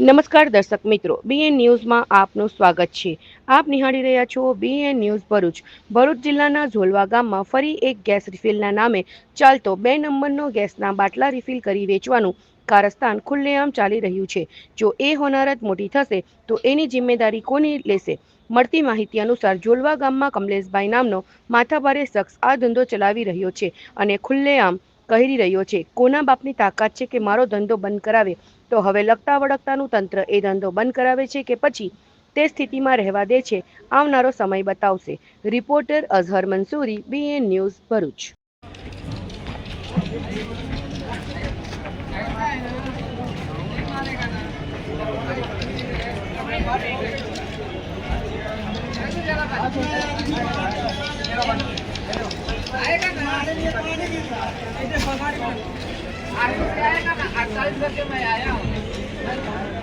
નમસ્કાર દર્શક મિત્રો, બીએન ન્યૂઝમાં આપનું સ્વાગત છે। આપ નિહાળી રહ્યા છો બીએન ન્યૂઝ ભરૂચ। ભરૂચ જિલ્લાના ઝોલવા ગામમાં ફરી એક ગેસ રિફિલના નામે ચાલતો 2 નંબરનો ગેસના બાટલા રિફિલ કરી વેચવાનું કારસ્તાન ખુલ્લેઆમ ચાલી રહ્યું છે। જો એ હોનારત મોટી થશે તો એની જિમ્મેદારી કોની લેશે? મળતી માહિતી અનુસાર ઝોલવા ગામમાં કમલેશભાઈ નામનો માથાભારે શખ્સ આ ધંધો ચલાવી રહ્યો છે અને ખુલ્લેઆમ કહી રહ્યો છે, કોના બાપની તાકાત છે કે મારો ધંધો બંધ કરાવે? તો હવે લગતા વળગતાનું તંત્ર એ ધંધો બંધ કરાવે છે કે પછી તે સ્થિતિમાં રહેવા દે છે, આવનારો સમય બતાવશે। Reporter Azhar Mansuri, BN news, Bharuch. आएगा ना 48 करके मैं आया हूँ।